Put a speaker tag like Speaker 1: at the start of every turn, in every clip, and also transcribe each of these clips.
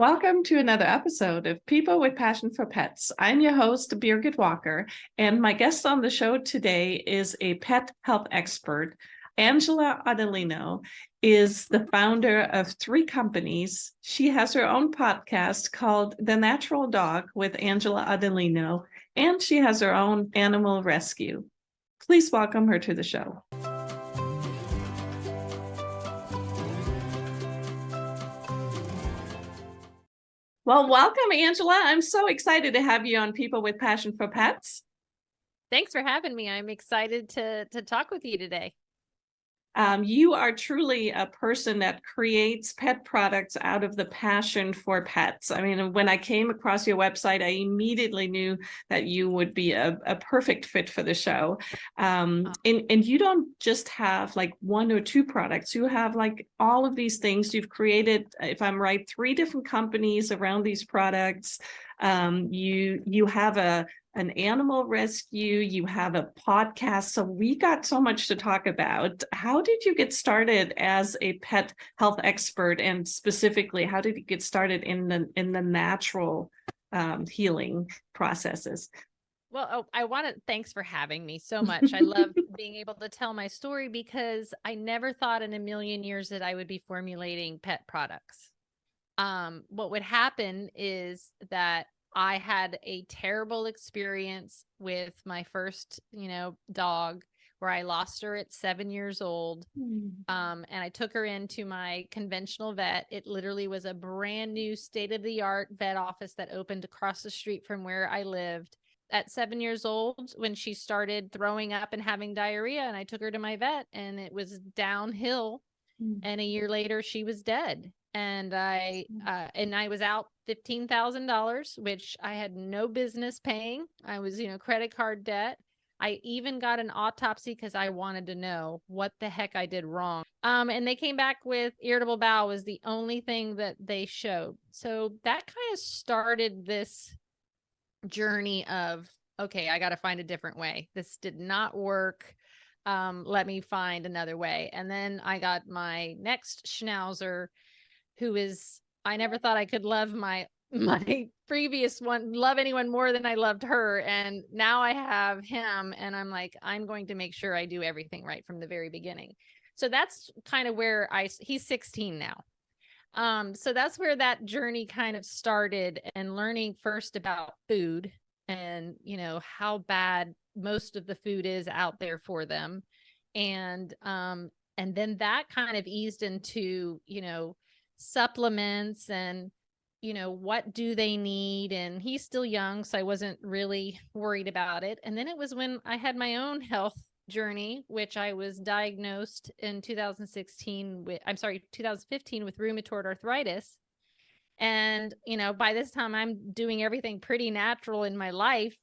Speaker 1: Welcome to another episode of People with Passion for Pets. I'm your host, Birgit Walker, and my guest on the show today is a pet health expert. Angela Ardolino is the founder of 3 companies. She has her own podcast called The Natural Dog with Angela Ardolino, and she has her own animal rescue. Please welcome her to the show. Well, welcome, Angela. I'm so excited to have you on People with Passion for Pets.
Speaker 2: Thanks for having me. I'm excited to talk with you today.
Speaker 1: You are truly a person that creates pet products out of the passion for pets. I mean, when I came across your website, I immediately knew that you would be a perfect fit for the show. And you don't just have like 1 or 2 products. You have like all of these things. You've created, if I'm right, 3 different companies around these products. You have an animal rescue, you have a podcast. So we got so much to talk about. How did you get started as a pet health expert? And specifically, how did you get started in the natural healing processes?
Speaker 2: Well, thanks for having me so much. I love being able to tell my story because I never thought in a million years that I would be formulating pet products. What would happen is that I had a terrible experience with my first, dog where I lost her at 7 years old. And I took her into my conventional vet. It literally was a brand new state-of-the-art vet office that opened across the street from where I lived. At 7 years old, when she started throwing up and having diarrhea, and I took her to my vet, and it was downhill. And a year later, she was dead. And I was out $15,000, which I had no business paying. I was, credit card debt. I even got an autopsy because I wanted to know what the heck I did wrong. And they came back with irritable bowel was the only thing that they showed. So that kind of started this journey of, okay, I got to find a different way. This did not work. Let me find another way. And then I got my next schnauzer, I never thought I could love my previous one, love anyone more than I loved her. And now I have him, and I'm like, I'm going to make sure I do everything right from the very beginning. So that's kind of where he's 16 now. So that's where that journey kind of started, and learning first about food and, how bad most of the food is out there for them. And then that kind of eased into, supplements and, what do they need? And he's still young, so I wasn't really worried about it. And then it was when I had my own health journey, which I was diagnosed in 2015 with rheumatoid arthritis. And, by this time I'm doing everything pretty natural in my life.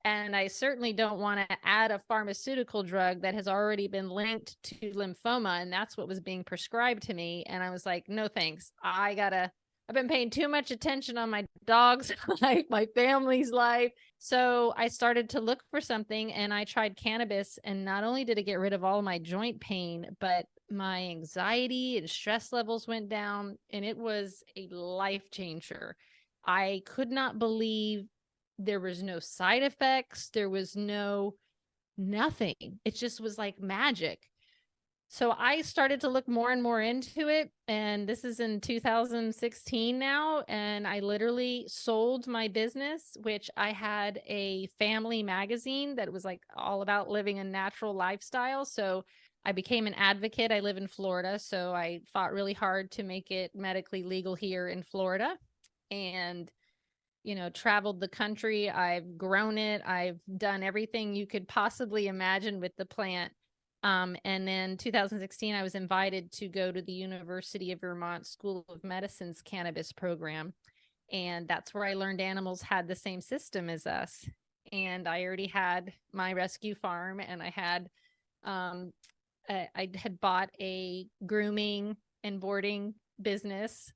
Speaker 2: And I certainly don't want to add a pharmaceutical drug that has already been linked to lymphoma. And that's what was being prescribed to me. And I was like, no, thanks. I've been paying too much attention on my dog's life, my family's life. So I started to look for something, and I tried cannabis. And not only did it get rid of all of my joint pain, but my anxiety and stress levels went down, and it was a life changer. I could not believe there was no side effects. There was nothing. It just was like magic. So I started to look more and more into it. And this is in 2016 now. And I literally sold my business, which I had a family magazine that was like all about living a natural lifestyle. So I became an advocate. I live in Florida, so I fought really hard to make it medically legal here in Florida. And traveled the country. I've grown it. I've done everything you could possibly imagine with the plant. And then 2016, I was invited to go to the University of Vermont School of Medicine's cannabis program. And that's where I learned animals had the same system as us. And I already had my rescue farm, and I had bought a grooming and boarding business.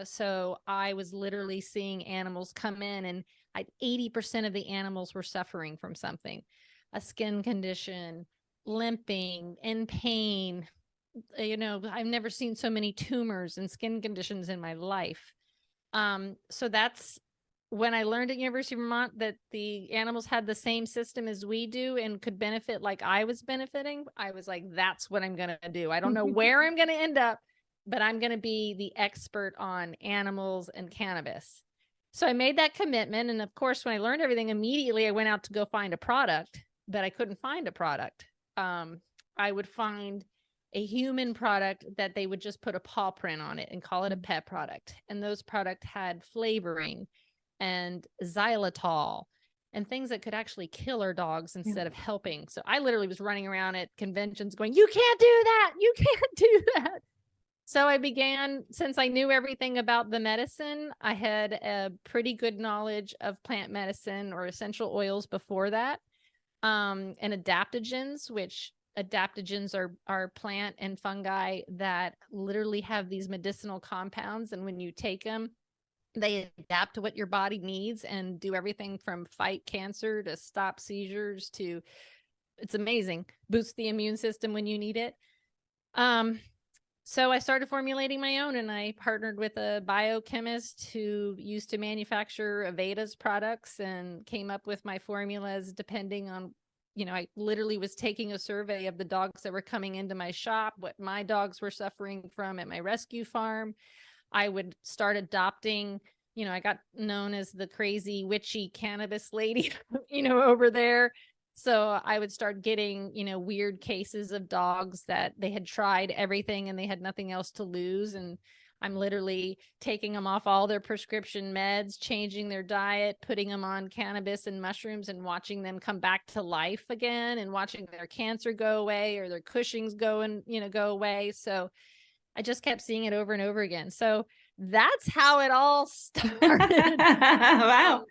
Speaker 2: So I was literally seeing animals come in, and 80% of the animals were suffering from something, a skin condition, limping, in pain. I've never seen so many tumors and skin conditions in my life. So that's when I learned at University of Vermont that the animals had the same system as we do and could benefit like I was benefiting. I was like, that's what I'm going to do. I don't know where I'm going to end up, but I'm going to be the expert on animals and cannabis. So I made that commitment. And of course, when I learned everything, immediately I went out to go find a product, but I couldn't find a product. I would find a human product that they would just put a paw print on it and call it a pet product. And those products had flavoring and xylitol and things that could actually kill our dogs instead of helping. So I literally was running around at conventions going, you can't do that. You can't do that. So I began, since I knew everything about the medicine, I had a pretty good knowledge of plant medicine or essential oils before that, and adaptogens, which adaptogens are plant and fungi that literally have these medicinal compounds. And when you take them, they adapt to what your body needs and do everything from fight cancer to stop seizures to, it's amazing, boost the immune system when you need it. So I started formulating my own, and I partnered with a biochemist who used to manufacture Aveda's products and came up with my formulas depending on, I literally was taking a survey of the dogs that were coming into my shop, what my dogs were suffering from at my rescue farm. I would start adopting, I got known as the crazy witchy cannabis lady, over there. So I would start getting, weird cases of dogs that they had tried everything and they had nothing else to lose. And I'm literally taking them off all their prescription meds, changing their diet, putting them on cannabis and mushrooms and watching them come back to life again and watching their cancer go away or their Cushing's go away. So I just kept seeing it over and over again. So that's how it all started.
Speaker 1: Wow.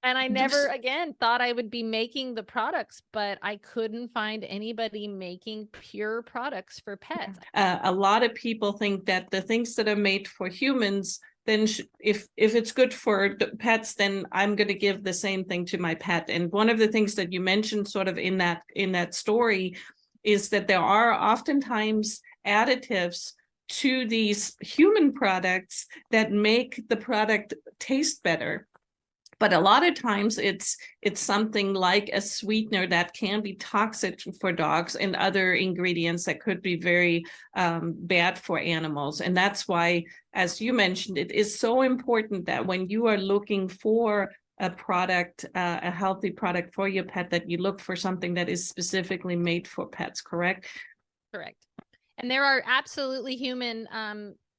Speaker 2: And I never again thought I would be making the products, but I couldn't find anybody making pure products for pets.
Speaker 1: A lot of people think that the things that are made for humans, then if it's good for pets, then I'm going to give the same thing to my pet. And one of the things that you mentioned sort of in that story is that there are oftentimes additives to these human products that make the product taste better. But a lot of times it's something like a sweetener that can be toxic for dogs and other ingredients that could be very bad for animals. And that's why, as you mentioned, it is so important that when you are looking for a product, a healthy product for your pet, that you look for something that is specifically made for pets, correct?
Speaker 2: Correct. And there are absolutely human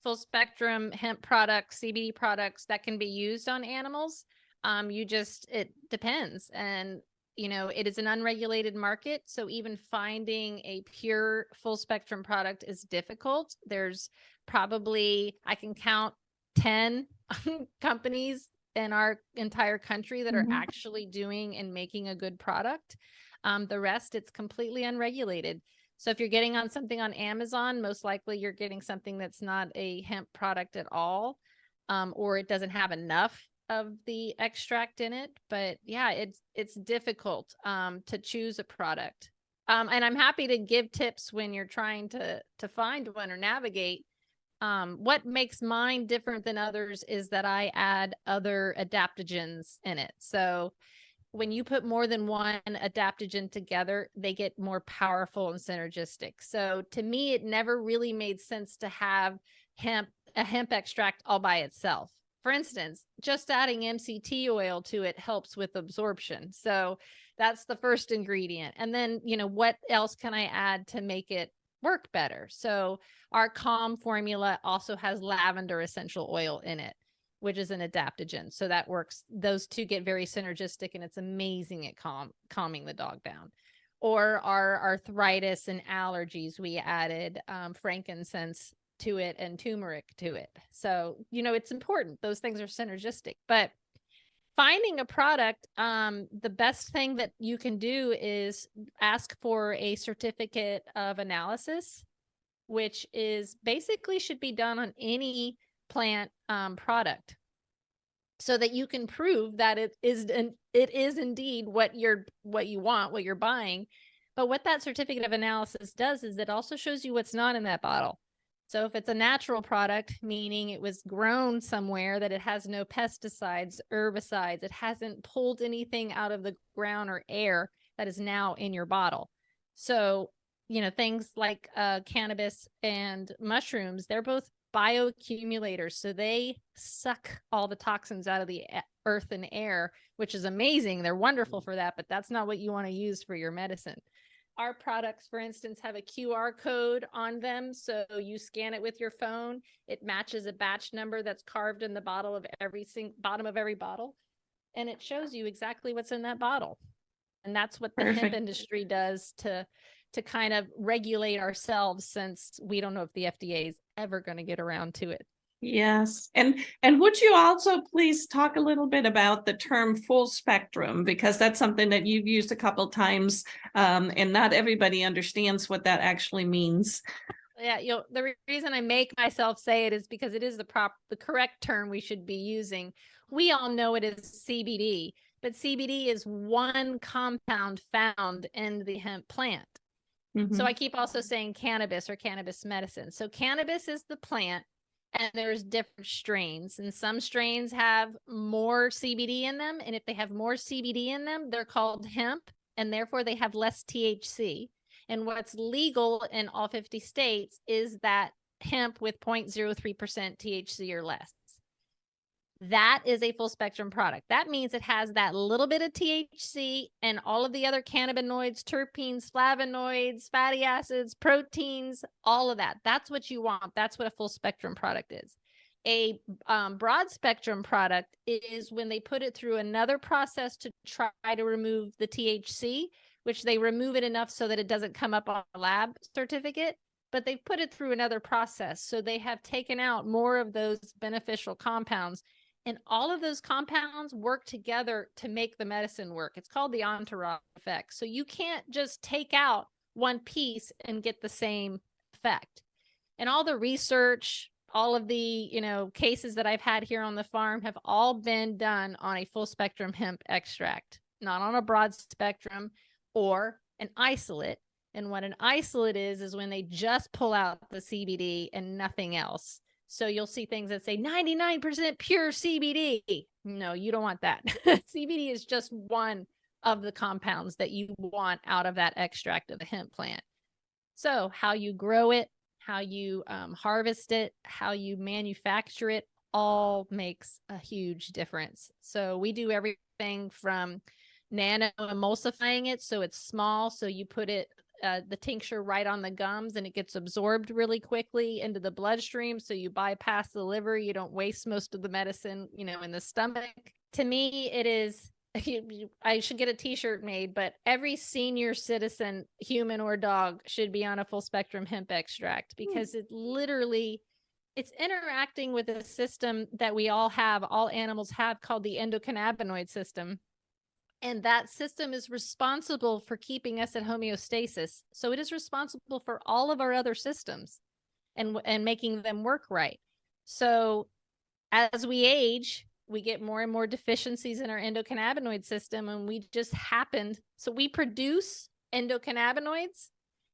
Speaker 2: full spectrum hemp products, CBD products that can be used on animals. It depends. And, it is an unregulated market. So even finding a pure full spectrum product is difficult. There's probably, I can count 10 companies in our entire country that are actually doing and making a good product. The rest, it's completely unregulated. So if you're getting on something on Amazon, most likely you're getting something that's not a hemp product at all, or it doesn't have enough of the extract in it. But yeah, it's difficult to choose a product. And I'm happy to give tips when you're trying to find one or navigate. What makes mine different than others is that I add other adaptogens in it. So when you put more than one adaptogen together, they get more powerful and synergistic. So to me, it never really made sense to have a hemp extract all by itself. For instance, just adding MCT oil to it helps with absorption. So that's the first ingredient. And then, what else can I add to make it work better? So our Calm formula also has lavender essential oil in it, which is an adaptogen. So that works. Those two get very synergistic, and it's amazing at calming the dog down. Or our arthritis and allergies, we added frankincense to it and turmeric to it. So, it's important. Those things are synergistic. But finding a product, the best thing that you can do is ask for a certificate of analysis, which is basically should be done on any plant product, so that you can prove that it is indeed what you want, what you're buying. But what that certificate of analysis does is it also shows you what's not in that bottle. So if it's a natural product, meaning it was grown somewhere that it has no pesticides, herbicides, it hasn't pulled anything out of the ground or air that is now in your bottle. So, things like cannabis and mushrooms, they're both bioaccumulators. So they suck all the toxins out of the earth and air, which is amazing. They're wonderful for that, but that's not what you want to use for your medicine. Our products, for instance, have a QR code on them. So you scan it with your phone. It matches a batch number that's carved in the bottom of every bottle. And it shows you exactly what's in that bottle. And that's what the hemp industry does to kind of regulate ourselves, since we don't know if the FDA is ever going to get around to it.
Speaker 1: Yes. And would you also please talk a little bit about the term full spectrum, because that's something that you've used a couple times, and not everybody understands what that actually means.
Speaker 2: Yeah, the reason I make myself say it is because it is the correct term we should be using. We all know it is CBD, but CBD is one compound found in the hemp plant. Mm-hmm. So I keep also saying cannabis or cannabis medicine. So cannabis is the plant, and there's different strains, and some strains have more CBD in them. And if they have more CBD in them, they're called hemp, and therefore they have less THC. And what's legal in all 50 states is that hemp with 0.03% THC or less. That is a full spectrum product. That means it has that little bit of THC and all of the other cannabinoids, terpenes, flavonoids, fatty acids, proteins, all of that. That's what you want. That's what a full spectrum product is. A broad spectrum product is when they put it through another process to try to remove the THC, which they remove it enough so that it doesn't come up on a lab certificate, but they put it through another process. So they have taken out more of those beneficial compounds. And all of those compounds work together to make the medicine work. It's called the entourage effect. So you can't just take out one piece and get the same effect. And all the research, all of the, cases that I've had here on the farm have all been done on a full spectrum hemp extract, not on a broad spectrum or an isolate. And what an isolate is when they just pull out the CBD and nothing else. So you'll see things that say 99% pure CBD. No, you don't want that. CBD is just one of the compounds that you want out of that extract of the hemp plant. So how you grow it, how you harvest it, how you manufacture it, all makes a huge difference. So we do everything from nano emulsifying it so it's small, so you put it the tincture right on the gums and it gets absorbed really quickly into the bloodstream, so you bypass the liver, you don't waste most of the medicine in the stomach. To me, it is I should get a t-shirt made, but every senior citizen, human or dog, should be on a full spectrum hemp extract, because it's interacting with a system that we all animals have, called the endocannabinoid system. And that system is responsible for keeping us at homeostasis. So it is responsible for all of our other systems and making them work right. So as we age, we get more and more deficiencies in our endocannabinoid system. And we produce endocannabinoids.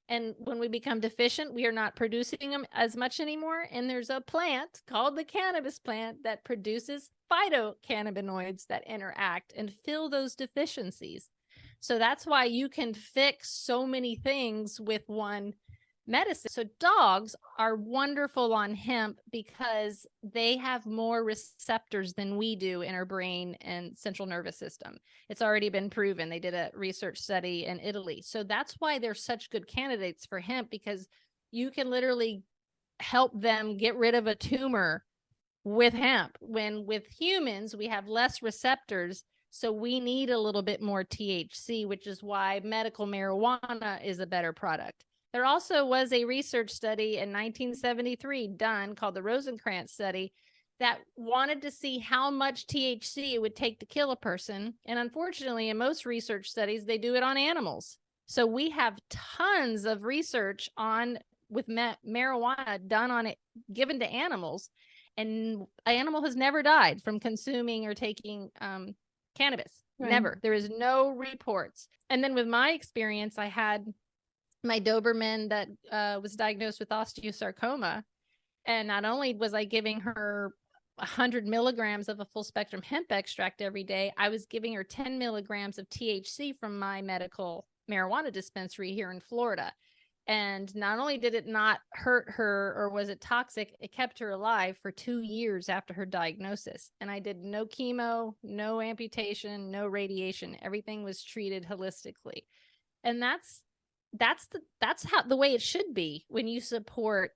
Speaker 2: And when we become deficient, we are not producing them as much anymore. And there's a plant called the cannabis plant that produces phytocannabinoids that interact and fill those deficiencies. So that's why you can fix so many things with one medicine. So dogs are wonderful on hemp because they have more receptors than we do in our brain and central nervous system. It's already been proven. They did a research study in Italy. So that's why they're such good candidates for hemp, because you can literally help them get rid of a tumor with hemp. When with humans, we have less receptors. So we need a little bit more THC, which is why medical marijuana is a better product. There also was a research study in 1973 done called the Rosenkrantz study that wanted to see how much THC it would take to kill a person. And unfortunately, in most research studies, they do it on animals. So we have tons of research with marijuana done on it, given to animals. And an animal has never died from consuming or taking cannabis. Right. Never. There is no reports. And then with my experience, I had my Doberman that was diagnosed with osteosarcoma. And not only was I giving her 100 milligrams of a full spectrum hemp extract every day, I was giving her 10 milligrams of THC from my medical marijuana dispensary here in Florida. And not only did it not hurt her or was it toxic, it kept her alive for 2 years after her diagnosis. And I did no chemo, no amputation, no radiation. Everything was treated holistically. And that's how the way it should be when you support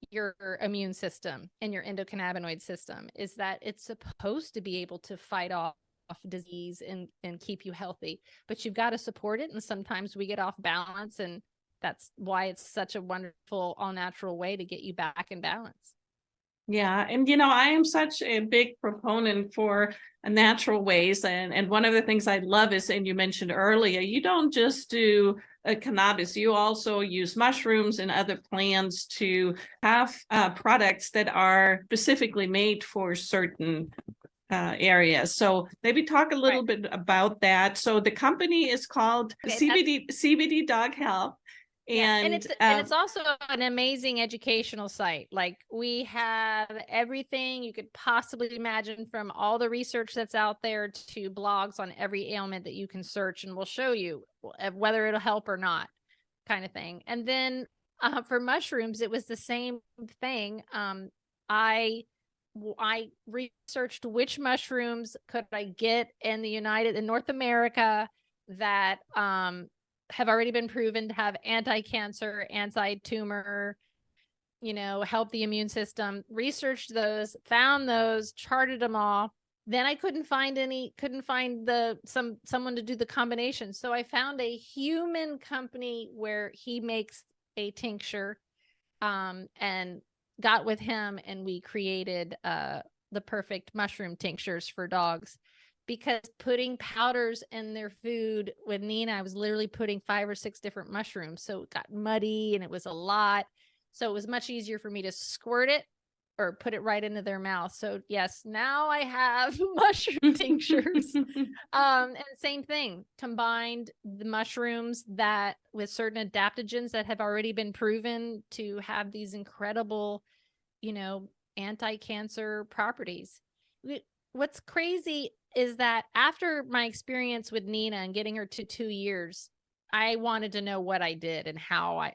Speaker 2: your immune system and your endocannabinoid system, is that it's supposed to be able to fight off disease and keep you healthy, but you've got to support it. And sometimes we get off balance, and that's why it's such a wonderful all natural way to get you back in balance.
Speaker 1: Yeah. And, you know, I am such a big proponent for natural ways. And one of the things I love is, and you mentioned earlier, you don't just do cannabis, you also use mushrooms and other plants to have products that are specifically made for certain areas. So maybe talk a little bit about that. So the company is called CBD Dog Health.
Speaker 2: And it's also an amazing educational site. Like, we have everything you could possibly imagine, from all the research that's out there to blogs on every ailment that you can search, and we'll show you whether it'll help or not, kind of thing. And then for mushrooms, it was the same thing. I researched which mushrooms could I get in North America that have already been proven to have anti-cancer, anti-tumor, help the immune system. Researched those, found those, charted them all. Then I couldn't find someone to do the combination. So I found a human company where he makes a tincture, and got with him, and we created the perfect mushroom tinctures for dogs. Because putting powders in their food with Nina, I was literally putting 5 or 6 different mushrooms. So it got muddy and it was a lot. So it was much easier for me to squirt it or put it right into their mouth. So yes, now I have mushroom tinctures. And same thing, combined the mushrooms that with certain adaptogens that have already been proven to have these incredible, anti-cancer properties. What's crazy is that after my experience with Nina and getting her to 2 years, I wanted to know what I did and how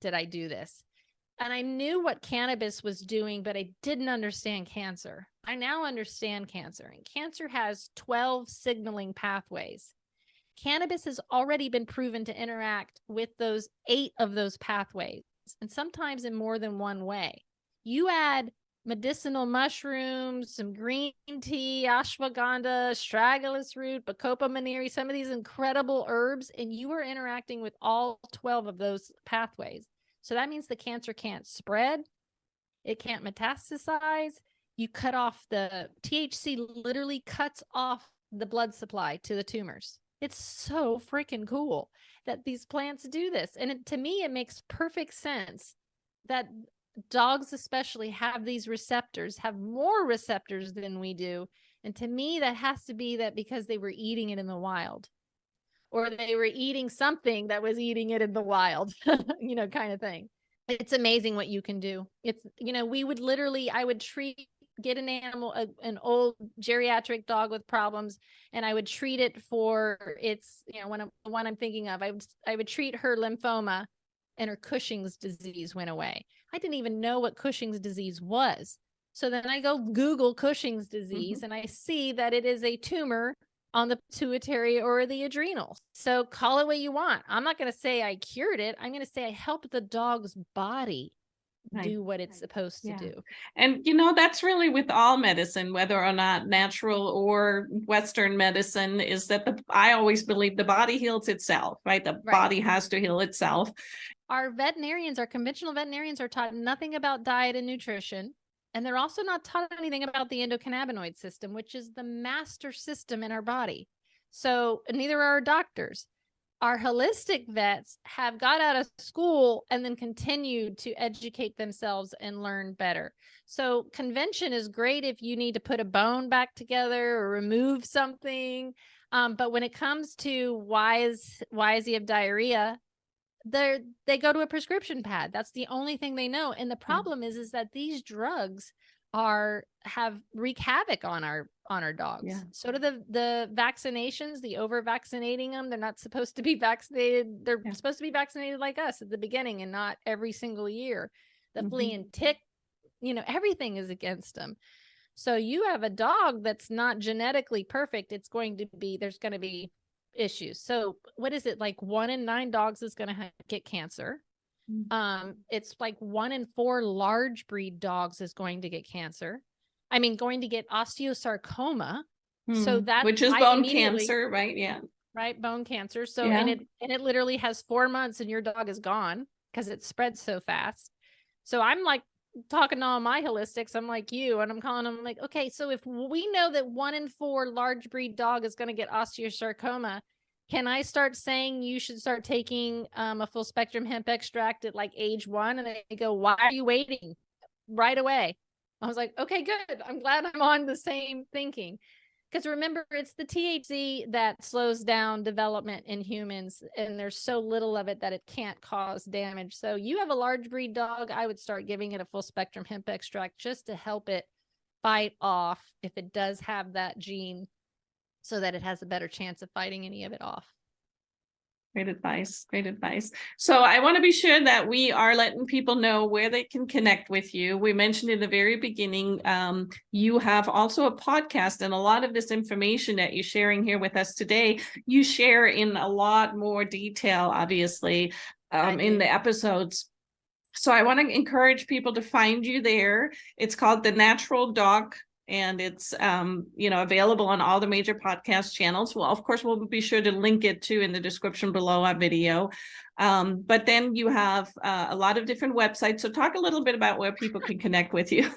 Speaker 2: did I do this? And I knew what cannabis was doing, but I didn't understand cancer. I now understand cancer, and cancer has 12 signaling pathways. Cannabis has already been proven to interact with those 8 of those pathways, and sometimes in more than one way. You add medicinal mushrooms, some green tea, ashwagandha, astragalus root, bacopa monnieri, some of these incredible herbs, and you are interacting with all 12 of those pathways. So that means the cancer can't spread, it can't metastasize. You cut off the THC, literally cuts off the blood supply to the tumors. It's so freaking cool that these plants do this. And to me, it makes perfect sense that dogs especially have these receptors, have more receptors than we do. And to me, that has to be that because they were eating it in the wild, or they were eating something that was eating it in the wild, kind of thing. It's amazing what you can do. It's, I would get an animal, an old geriatric dog with problems, and I would treat it for its, one I'm thinking of, I would treat her lymphoma, and her Cushing's disease went away. I didn't even know what Cushing's disease was. So then I go Google Cushing's disease, and I see that it is a tumor on the pituitary or the adrenals. So call it what you want. I'm not going to say I cured it. I'm going to say I helped the dog's body do what it's supposed to do.
Speaker 1: And, that's really with all medicine, whether or not natural or Western medicine, is that I always believe the body heals itself, right? The body has to heal itself.
Speaker 2: Our conventional veterinarians are taught nothing about diet and nutrition. And they're also not taught anything about the endocannabinoid system, which is the master system in our body. So neither are our doctors. Our holistic vets have got out of school and then continued to educate themselves and learn better. So convention is great if you need to put a bone back together or remove something. But when it comes to why is he have diarrhea, they go to a prescription pad. That's the only thing they know. And the problem is that these drugs have wreak havoc on our dogs.
Speaker 1: Yeah.
Speaker 2: So do the vaccinations, the over vaccinating them. They're not supposed to be vaccinated. They're supposed to be vaccinated like us at the beginning and not every single year. The flea and tick, everything is against them. So you have a dog that's not genetically perfect. There's going to be issues. So what is it, like 1 in 9 dogs is going to get cancer? It's like 1 in 4 large breed dogs is going to get cancer. I mean, going to get osteosarcoma. So that,
Speaker 1: which is bone cancer, right? Yeah.
Speaker 2: Right. Bone cancer. So, and it literally has 4 months and your dog is gone because it spreads so fast. So I'm like talking to all my holistics. I'm like you, and I'm calling them like, okay, so if we know that 1 in 4 large breed dog is going to get osteosarcoma, can I start saying you should start taking a full spectrum hemp extract at like age 1? And they go, why are you waiting? Right away. I was like, okay, good. I'm glad I'm on the same thinking. Because remember, it's the THC that slows down development in humans, and there's so little of it that it can't cause damage. So you have a large breed dog, I would start giving it a full spectrum hemp extract just to help it fight off if it does have that gene, so that it has a better chance of fighting any of it off.
Speaker 1: Great advice. Great advice. So I want to be sure that we are letting people know where they can connect with you. We mentioned in the very beginning, you have also a podcast, and a lot of this information that you're sharing here with us today, you share in a lot more detail, obviously, in the episodes. So I want to encourage people to find you there. It's called The Natural Dog, and it's available on all the major podcast channels. Well, of course, we'll be sure to link it to in the description below our video. But then you have a lot of different websites. So talk a little bit about where people can connect with you.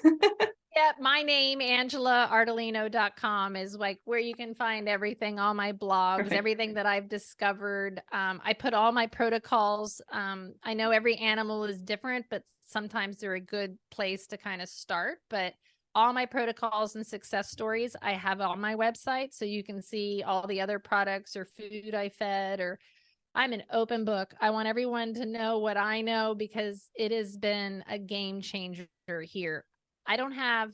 Speaker 2: Yeah, my name, Ardolino.com, is like where you can find everything, all my blogs,
Speaker 1: Perfect.
Speaker 2: everything that I've discovered. I put all my protocols. I know every animal is different, but sometimes they're a good place to kind of start. But all my protocols and success stories I have on my website, so you can see all the other products or food I fed, or I'm an open book. I want everyone to know what I know, because it has been a game changer here. I don't have,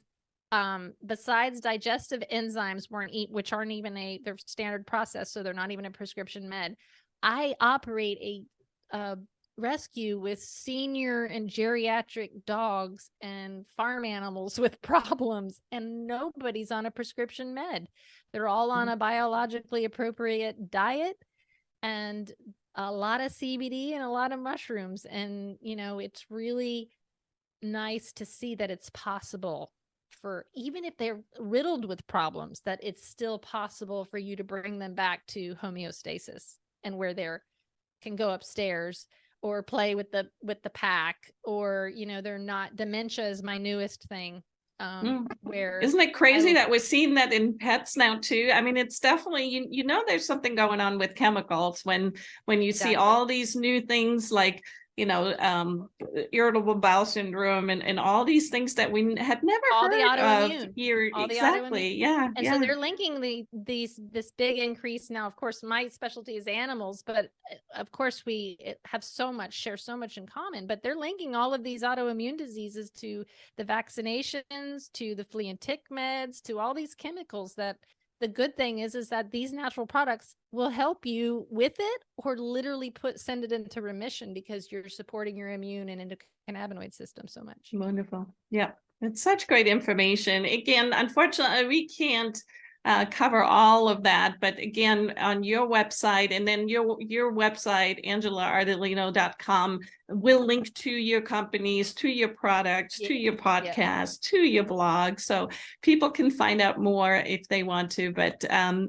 Speaker 2: besides digestive enzymes, which aren't even they're standard process, so they're not even a prescription med. I operate a rescue with senior and geriatric dogs and farm animals with problems, and nobody's on a prescription med. They're all on a biologically appropriate diet and a lot of CBD and a lot of mushrooms. And, it's really nice to see that it's possible, for even if they're riddled with problems, that it's still possible for you to bring them back to homeostasis, and where they can go upstairs or play with the pack, or they're not. Dementia is my newest thing. Where
Speaker 1: isn't it crazy that we're seeing that in pets now too? I mean, it's definitely, there's something going on with chemicals when you see all these new things like irritable bowel syndrome and all these things that we had never heard of here. Exactly. Yeah.
Speaker 2: And so they're linking this big increase. Now, of course, my specialty is animals, but of course we share so much in common, but they're linking all of these autoimmune diseases to the vaccinations, to the flea and tick meds, to all these chemicals. That the good thing is that these natural products will help you with it, or literally send it into remission, because you're supporting your immune and endocannabinoid system so much.
Speaker 1: Wonderful. Yeah, it's such great information. Again, unfortunately, we can't cover all of that, but again, on your website, and then your website, AngelaArdolino.com, will link to your companies, to your products, to your podcast, to your blog, so people can find out more if they want to. But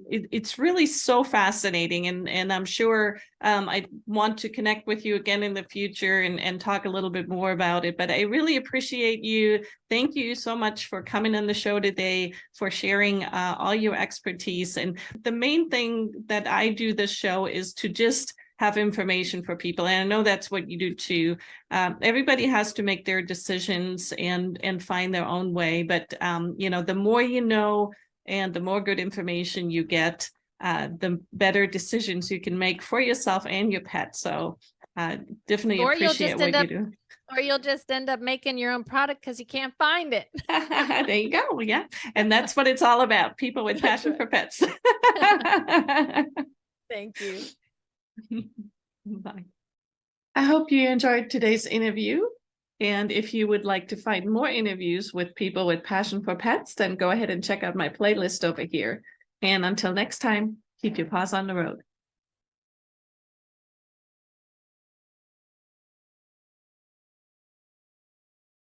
Speaker 1: it's really so fascinating, and I'm sure I want to connect with you again in the future and talk a little bit more about it. But I really appreciate you. Thank you so much for coming on the show today, for sharing all your expertise. And the main thing that I do this show is to just have information for people. And I know that's what you do too. Everybody has to make their decisions and find their own way. But, the more you know, and the more good information you get, the better decisions you can make for yourself and your pet. So definitely
Speaker 2: Or you'll
Speaker 1: appreciate
Speaker 2: just
Speaker 1: what
Speaker 2: end
Speaker 1: you
Speaker 2: up,
Speaker 1: do.
Speaker 2: or you'll just end up making your own product because you can't find it.
Speaker 1: There you go. Yeah. And that's what it's all about. People with
Speaker 2: That's
Speaker 1: passion
Speaker 2: right.
Speaker 1: for pets.
Speaker 2: Thank you.
Speaker 1: Bye. I hope you enjoyed today's interview. And if you would like to find more interviews with people with passion for pets, then go ahead and check out my playlist over here. And until next time, keep your paws on the road.